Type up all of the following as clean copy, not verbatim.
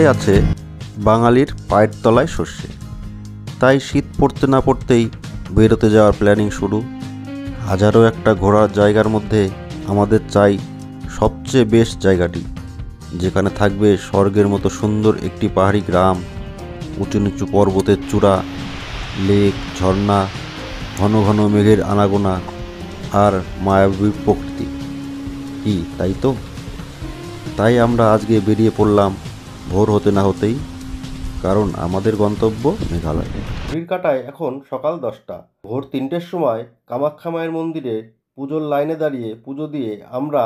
আছে বাঙালির পায়ের তলায় সর্ষে। তাই শীত পড়তে না পড়তেই বেরোতে যাওয়ার প্ল্যানিং শুরু। হাজারো একটা ঘোরার জায়গার মধ্যে আমাদের চাই সবচেয়ে বেস্ট জায়গাটি, যেখানে থাকবে স্বর্গের মতো সুন্দর একটি পাহাড়ি গ্রাম, উঁচু নিচু পর্বতের চূড়া, লেক, ঝর্ণা, ঘন ঘন মেঘের আনাগোনা আর মায়াবী প্রকৃতি। কি তাই তো? তাই আমরা আজকে বেরিয়ে পড়লাম ভোর হতে না হতেই, কারণ আমাদের গন্তব্য মেঘালয়। ঘড়ির কাঁটায় এখন সকাল 10টা। ভোর 3টের সময় কামাখ্যা মায়ের মন্দিরে পুজোর লাইনে দাঁড়িয়ে পুজো দিয়ে আমরা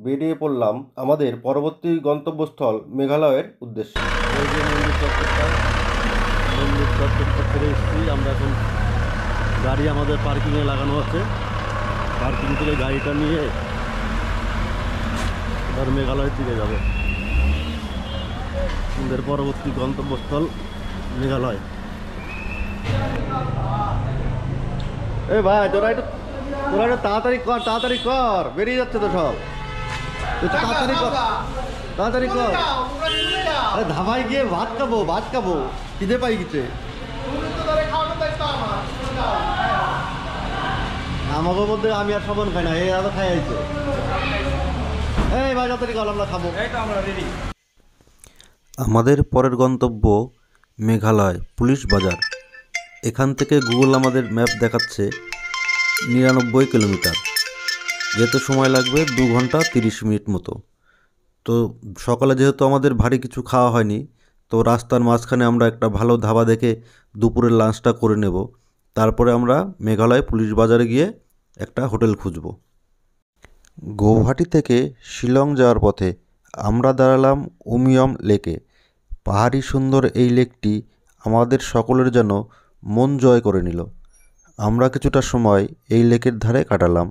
বেরিয়ে পড়লাম আমাদের পরবর্তী গন্তব্যস্থল মেঘালয়ের উদ্দেশ্যে। এই যে মন্দির চত্বরটা ফিরে এসেছি আমরা। এখন গাড়ি আমাদের পার্কিংয়ে লাগানো আছে। পার্কিং থেকে গাড়িটা নিয়ে এবার মেঘালয়ের দিকে যাব। আমাদের পরবর্তী গন্তব্যস্থল মেঘালয়। এই ভাই তোরা একটু তাড়াতাড়ি কর, বেরিয়ে যাচ্ছে তো সব। তাড়াতাড়ি কর। আরে ধাবায় গিয়ে ভাত খাবো, খিদে পাই গেছে। আমাদের মধ্যে আমি আর সাবান খাই না, এই আরো খাই আইছে। এই ভাই তাড়াতাড়ি কর, আমরা খাবো। আমাদের পরের গন্তব্য মেঘালয় পুলিশ বাজার। এখান থেকে গুগল আমাদের ম্যাপ দেখাচ্ছে 99 কিলোমিটার। যেতে সময় লাগবে 2 ঘন্টা 30 মিনিট মতো। তো সকালে যেহেতু আমাদের ভারী কিছু খাওয়া হয়নি, তো রাস্তার মাঝখানে আমরা একটা ভালো ধাবা দেখে দুপুরের লাঞ্চটা করে নেব। তারপরে আমরা মেঘালয় পুলিশ বাজারে গিয়ে একটা হোটেল খুঁজব। গৌহাটি থেকে শিলং যাওয়ার পথে আমরা দাঁড়ালাম উমিয়ম লেকে। পাহাড়ি সুন্দর এই লেকটি আমাদের সকলের যেন মন জয় করে নিল। আমরা কিছুটা সময় এই লেকের ধারে কাটালাম।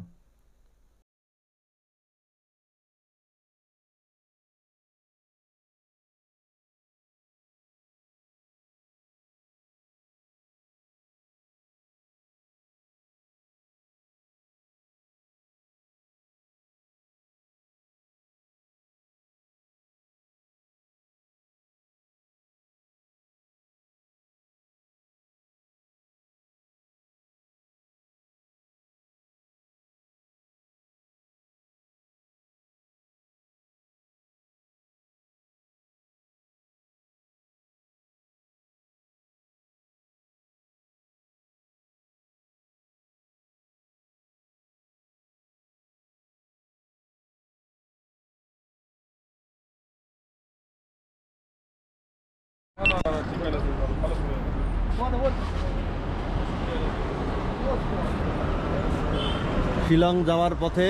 শিলং যাওয়ার পথে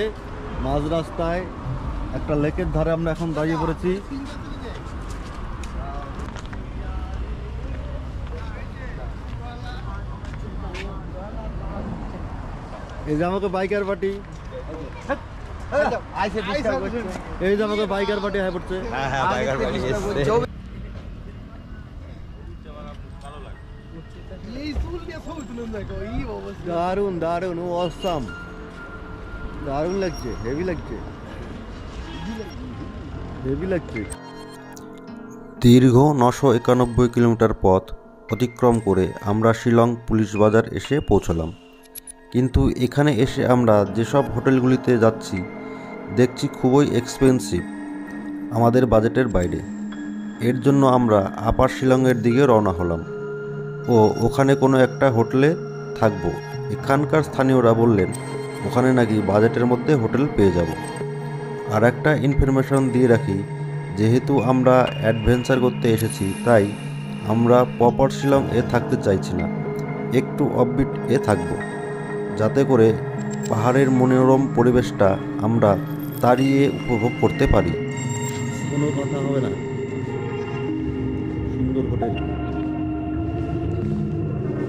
মাঝ রাস্তায় একটা লেকের ধারে আমরা এখন দাঁড়িয়ে পড়েছি। এই যে আমাকে বাইকার পার্টি, এই যে আমাকে বাইকার পার্টি হয়ে পড়ছে। দারুন দারুন, অসাম, দারুণ লাগছে, হেভি লাগছে। দীর্ঘ 991 কিলোমিটার পথ অতিক্রম করে আমরা শিলং পুলিশ বাজার এসে পৌঁছলাম। কিন্তু এখানে এসে আমরা যেসব হোটেলগুলিতে যাচ্ছি দেখছি খুবই এক্সপেন্সিভ, আমাদের বাজেটের বাইরে। এর জন্য আমরা আপার শিলংয়ের দিকে রওনা হলাম ও ওখানে কোনো একটা হোটেলে থাকবো। এখানকার স্থানীয়রা বললেন ওখানে নাকি বাজেটের মধ্যে হোটেল পেয়ে যাব। আর একটা ইনফরমেশন দিয়ে রাখি, যেহেতু আমরা অ্যাডভেঞ্চার করতে এসেছি তাই আমরা প্রপার শিলং এ থাকতে চাইছি না, একটু অফবিট এ থাকব, যাতে করে পাহাড়ের মনোরম পরিবেশটা আমরা দাঁড়িয়ে উপভোগ করতে পারি। কোনো কথা হবে না, সুন্দর হোটেল।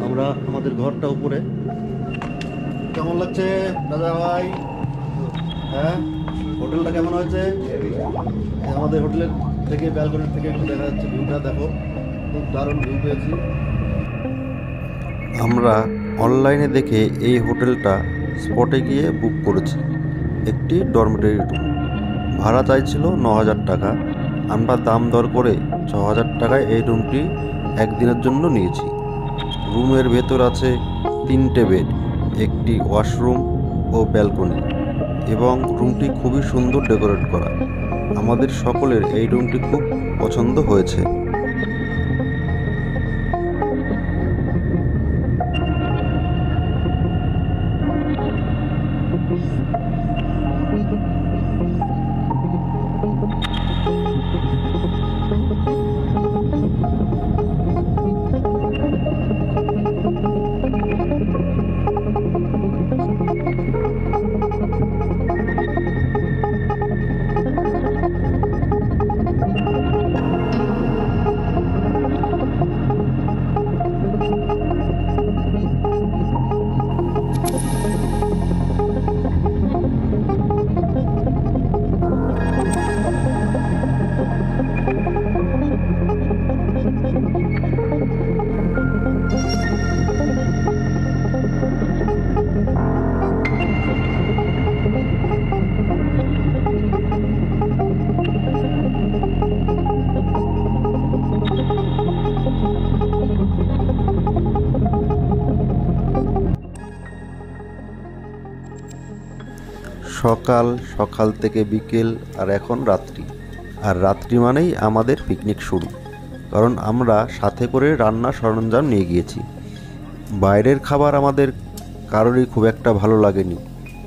আমরা আমাদের ঘরটা উপরে। কেমন লাগছে দাদা ভাই? হ্যাঁ, হোটেলটা কেমন হয়েছে? আমাদের হোটেলের থেকে ব্যালকনির থেকে একটু দেখা যাচ্ছে ভিউটা, দেখো খুব দারুণ ভিউ পেয়েছি। আমরা অনলাইনে দেখে এই হোটেলটা স্পটে গিয়ে বুক করেছি। একটি ডরমিটরি রুম, ভাড়া চাইছিল 9000 টাকা। আমরা দাম দর করে ৬,০০০ টাকায় এই রুমটি একদিনের জন্য নিয়েছি। রুমের ভেতর আছে 3টে বেড, একটি ওয়াশরুম ও ব্যালকনি, এবং রুমটি খুবই সুন্দর ডেকোরেট করা। আমাদের সকলের এই রুমটি খুব পছন্দ হয়েছে। সকাল সকাল থেকে বিকেল, আর এখন রাত্রি। আর রাত্রি মানেই আমাদের পিকনিক শুরু, কারণ আমরা সাথে করে রান্নার সরঞ্জাম নিয়ে গিয়েছি। বাইরের খাবার আমাদের কারোরই খুব একটা ভালো লাগেনি।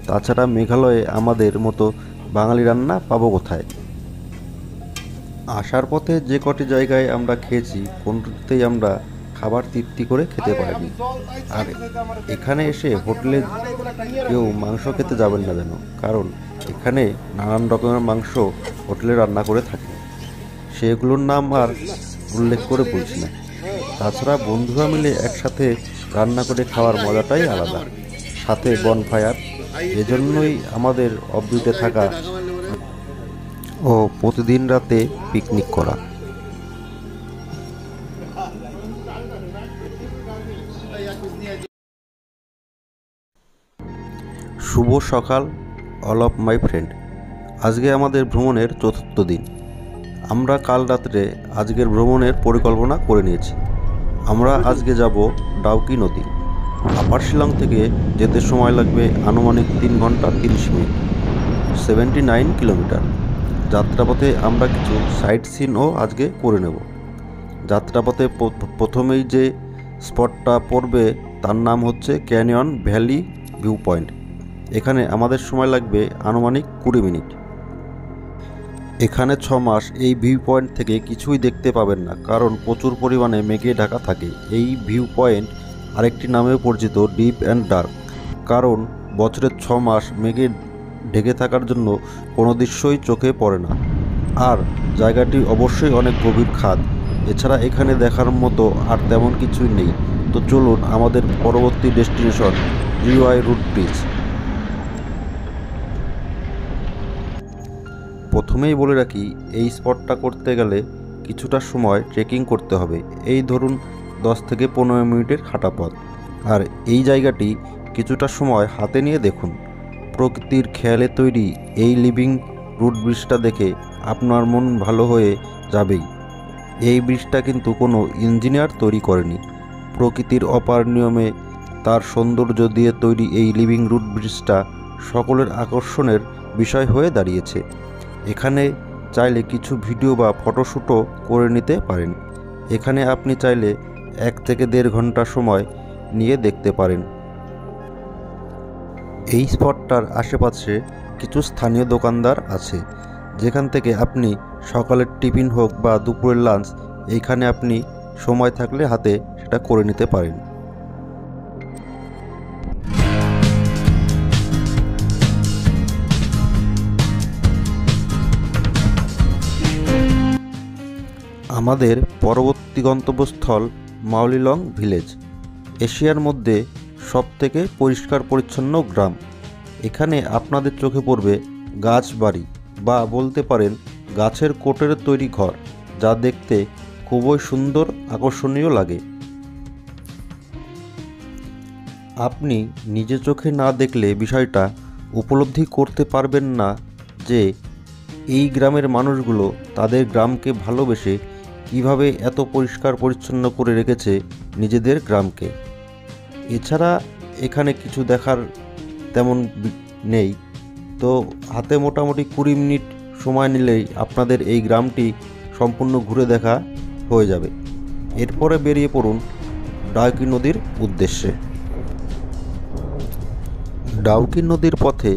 তাছাড়া মেঘালয়ে আমাদের মতো বাঙালি রান্না পাবো কোথায়? আসার পথে যে কটি জায়গায় আমরা খেয়েছি, কোনটিতেই আমরা খাবার তৃপ্তি করে খেতে পারিনি। আর এখানে এসে হোটেলে কেউ মাংস খেতে যাবেন না যেন, কারণ এখানে নানান রকমের মাংস হোটেলে রান্না করে থাকে। সেগুলোর নাম আর উল্লেখ করে বলছি না। তাছাড়া বন্ধুরা মিলে একসাথে রান্না করে খাওয়ার মজাটাই আলাদা, সাথে বনফায়ার। এজন্যই আমাদের অববিতে থাকা ও প্রতিদিন রাতে পিকনিক করা। শুভ সকাল অল অফ মাই ফ্রেন্ড। আজকে আমাদের ভ্রমণের ৪র্থ দিন। আমরা কাল রাত্রে আজকের ভ্রমণের পরিকল্পনা করে নিয়েছি। আমরা আজকে যাব ডাউকি নদী। আপার শিলং থেকে যেতে সময় লাগবে আনুমানিক 3 ঘন্টা 30 মিনিট, 79 কিলোমিটার। যাত্রাপথে আমরা কিছু সাইট সিনও আজকে করে নেব। যাত্রাপথে প্রথমেই যে স্পটটা পড়বে তার নাম হচ্ছে ক্যানিয়ন ভ্যালি ভিউ পয়েন্ট। এখানে আমাদের সময় লাগবে আনুমানিক 20 মিনিট। এখানে 6 মাস এই ভিউ পয়েন্ট থেকে কিছুই দেখতে পাবেন না, কারণ প্রচুর পরিমাণে মেঘে ঢাকা থাকে। এই ভিউ পয়েন্ট আরেকটি নামেও পরিচিত ডিপ অ্যান্ড ডার্ক, কারণ বছরের 6 মাস মেঘে ঢেকে থাকার জন্য কোনো দৃশ্যই চোখে পড়ে না। আর জায়গাটি অবশ্যই অনেক গভীর খাদ। এছাড়া এখানে দেখার মতো আর তেমন কিছুই নেই। তো চলুন আমাদের পরবর্তী ডেস্টিনেশন রিওয়াই রুট ব্রিজ। প্রথমেই বলে রাখি, এই স্পটটা করতে গেলে কিছুটা সময় ট্রেকিং করতে হবে। এই ধরুন 10 থেকে 15 মিনিটের হাঁটা পথ। আর এই জায়গাটি কিছুটা সময় হাতে নিয়ে দেখুন। প্রকৃতির খেয়ালে তৈরি এই লিভিং রুট ব্রিজটা দেখে আপনার মন ভালো হয়ে যাবেই। এই ব্রিজটা কিন্তু কোনো ইঞ্জিনিয়ার তৈরি করেনি। প্রকৃতির অপার নিয়মে তার সৌন্দর্য দিয়ে তৈরি এই লিভিং রুট ব্রিজটা সকলের আকর্ষণের বিষয় হয়ে দাঁড়িয়েছে। এখানে চাইলে কিছু ভিডিও বা ফটোশ্যুটও করে নিতে পারেন। এখানে আপনি চাইলে 1 থেকে 1.5 ঘন্টা সময় নিয়ে দেখতে পারেন। এই স্পটটার আশেপাশে কিছু স্থানীয় দোকানদার আছে, যেখান থেকে আপনি সকালের টিফিন হোক বা দুপুরের লাঞ্চ এইখানে আপনি সময় থাকলে হাতে সেটা করে নিতে পারেন। আমাদের পরবর্তী গন্তব্যস্থল মাওলিলং ভিলেজ, এশিয়ার মধ্যে সবথেকে পরিষ্কার পরিচ্ছন্ন গ্রাম। এখানে আপনাদের চোখে পড়বে গাছ বাড়ি, বা বলতে পারেন গাছের কোটের তৈরি ঘর, যা দেখতে খুবই সুন্দর আকর্ষণীয় লাগে। আপনি নিজে চোখে না দেখলে বিষয়টা উপলব্ধি করতে পারবেন না যে এই গ্রামের মানুষগুলো তাদের গ্রামকে ভালোবেসে কিভাবে এত পরিষ্কার পরিচ্ছন্ন করে রেখেছে নিজেদের গ্রামকে। এছাড়া এখানে কিছু দেখার তেমন নেই, তো হাতে মোটামুটি 20 মিনিট সময় নিলেই আপনাদের এই গ্রামটি সম্পূর্ণ ঘুরে দেখা হয়ে যাবে। এরপরে বেরিয়ে পড়ুন ডাউকি নদীর উদ্দেশ্যে। ডাউকি নদীর পথে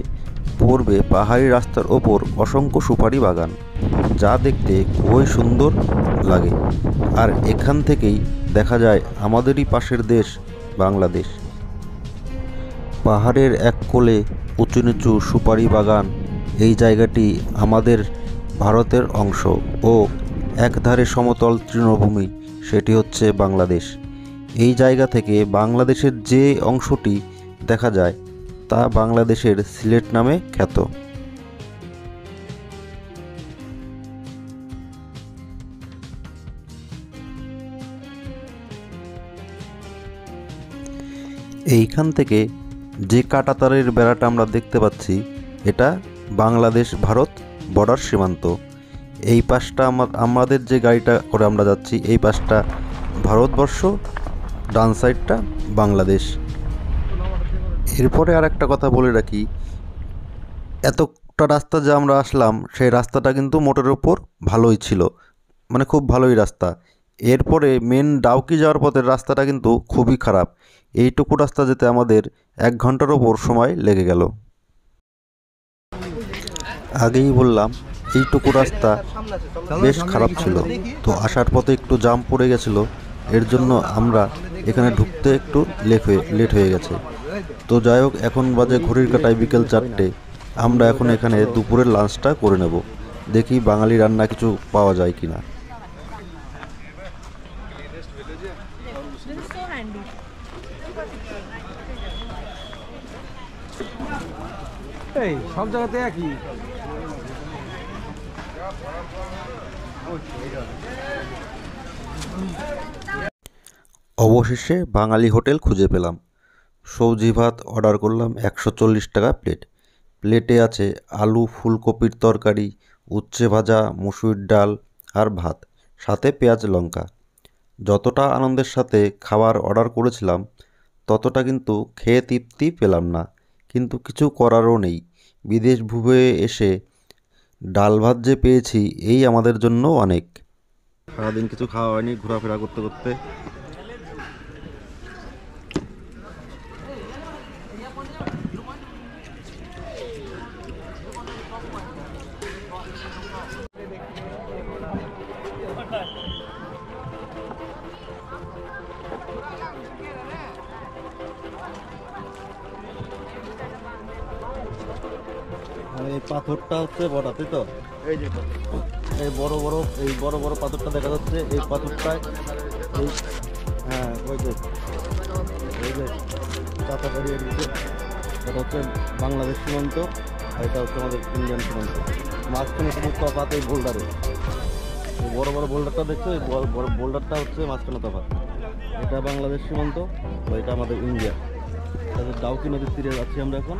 পড়বে পাহাড়ি রাস্তার ওপর অসংখ্য সুপারি বাগান, যা দেখতে খুবই সুন্দর লাগে। আর এখান থেকেই দেখা যায় আমাদেরই পাশের দেশ বাংলাদেশ। পাহাড়ের এক কোলে উঁচু নিচু সুপারি বাগান, এই জায়গাটি আমাদের ভারতের অংশ ও একধারে সমতল তৃণভূমি, সেটি হচ্ছে বাংলাদেশ। এই জায়গা থেকে বাংলাদেশের যে অংশটি দেখা যায় তা বাংলাদেশের সিলেট নামে খ্যাত। এইখান থেকে যে কাঁটাতারের বেড়াটা আমরা দেখতে পাচ্ছি, এটা বাংলাদেশ ভারত বর্ডার সীমান্ত। এই পাশটা আমাদের যে গাড়িটা করে আমরা যাচ্ছি, এই পাশটা ভারতবর্ষ, ডান সাইডটা বাংলাদেশ। এরপরে আর একটা কথা বলে রাখি, এতটা রাস্তা যে আমরা আসলাম, সেই রাস্তাটা কিন্তু মোটের ওপর ভালোই ছিল, মানে খুব ভালোই রাস্তা। এরপরে মেন ডাউকি যাওয়ার পথের রাস্তাটা কিন্তু খুবই খারাপ। এইটুকু রাস্তা যেতে আমাদের 1 ঘন্টার ওপর সময় লেগে গেল। আগেই বললাম এইটুকু রাস্তা বেশ খারাপ ছিল, তো আসার পথে একটু জাম পড়ে গেছিল, এর জন্য আমরা এখানে ঢুকতে একটু লেট হয়ে গেছে। তো যাই হোক, এখন বাজে ঘড়ির কাঁটায় বিকেল 4টে। আমরা এখন এখানে দুপুরের লাঞ্চটা করে নেব, দেখি বাঙালি রান্না কিছু পাওয়া যায় কিনা। সব জায়গাতে একই। অবশেষে বাঙালি হোটেল খুঁজে পেলাম। সবজি ভাত অর্ডার করলাম, 140 টাকা প্লেট। প্লেটে আছে আলু ফুলকপির তরকারি, উচ্ছে ভাজা, মুসুর ডাল আর ভাত, সাথে পেঁয়াজ লঙ্কা। যতটা আনন্দের সাথে খাবার অর্ডার করেছিলাম, ততটা কিন্তু খেয়ে তৃপ্তি পেলাম না, কিন্তু কিছু করারও নেই। বিদেশ ভুবে এসে ডাল ভাত যে পেয়েছি, এই আমাদের জন্য অনেক। সারাদিন কিছু খাওয়া হয়নি, ঘোরাফেরা করতে করতে। এই পাথরটা হচ্ছে বড়াতে, তো এই যে এই বড় বড় পাথরটা দেখা যাচ্ছে, এই পাথরটায় এই হ্যাঁ ওই যে চাচা দাঁড়িয়ে দিচ্ছে, এটা হচ্ছে বাংলাদেশ সীমান্ত, আর এটা হচ্ছে আমাদের ইন্ডিয়ান সীমান্ত। মাঝখানে কোনো তফাৎ এই বোল্ডারে, এই বড় বড় বোল্ডারটা দেখছো, এই বড় বোল্ডারটা হচ্ছে মাঝখানে তফাৎ। এটা বাংলাদেশ সীমান্ত, তো এটা আমাদের ইন্ডিয়া। তাদের ডাউকি নদীর তীরে যাচ্ছি আমরা এখন।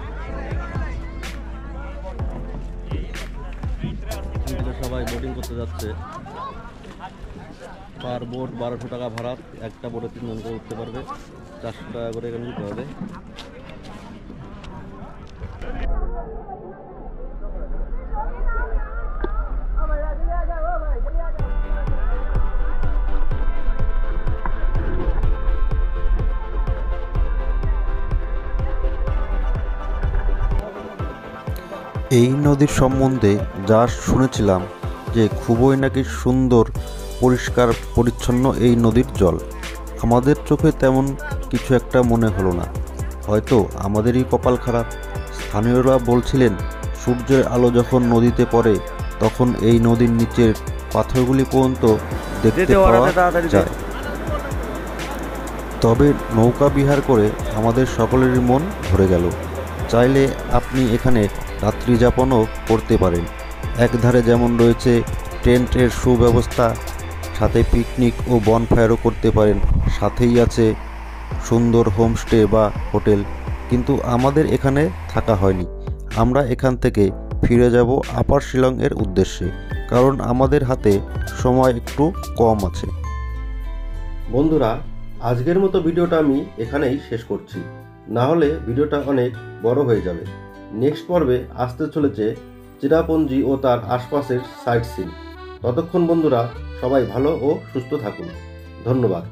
সবাই বোটিং করতে যাচ্ছে। পার বোট 1200 টাকা ভাড়া, একটা বোটে 3 জন করে উঠতে পারবে, 400 টাকা করে এখানে দিতে হবে। এই নদীর সম্বন্ধে যা শুনেছিলাম যে খুবই নাকি সুন্দর, পরিষ্কার পরিচ্ছন্ন এই নদীর জল। আমাদের চোখে তেমন কিছু একটা মনে হলো না, হয়তো আমাদেরই কপাল খারাপ। স্থানীয়রা বলছিলেন সূর্যের আলো যখন নদীতে পড়ে, তখন এই নদীর নিচের পাথরগুলি পর্যন্ত দেখতে পাওয়া যায়। তবে নৌকা বিহার করে আমাদের সকলেরই মন ভরে গেল। চাইলে আপনি এখানে রাত্রি যাপনও করতে পারেন। একধারে যেমন রয়েছে টেন্টের সুব্যবস্থা, সাথে পিকনিক ও বনফায়ারও করতে পারেন, সাথেই আছে সুন্দর হোমস্টে বা হোটেল। কিন্তু আমাদের এখানে থাকা হয়নি, আমরা এখান থেকে ফিরে যাব আপার শিলংয়ের উদ্দেশ্যে, কারণ আমাদের হাতে সময় একটু কম আছে। বন্ধুরা, আজকের মতো ভিডিওটা আমি এখানেই শেষ করছি, না হলে ভিডিওটা অনেক বড় হয়ে যাবে। নেক্সট পর্বে আসতে চলেছে চেরাপুঞ্জি ও তার আশপাশের সাইট সিন। ততক্ষণ বন্ধুরা সবাই ভালো ও সুস্থ থাকুন। ধন্যবাদ।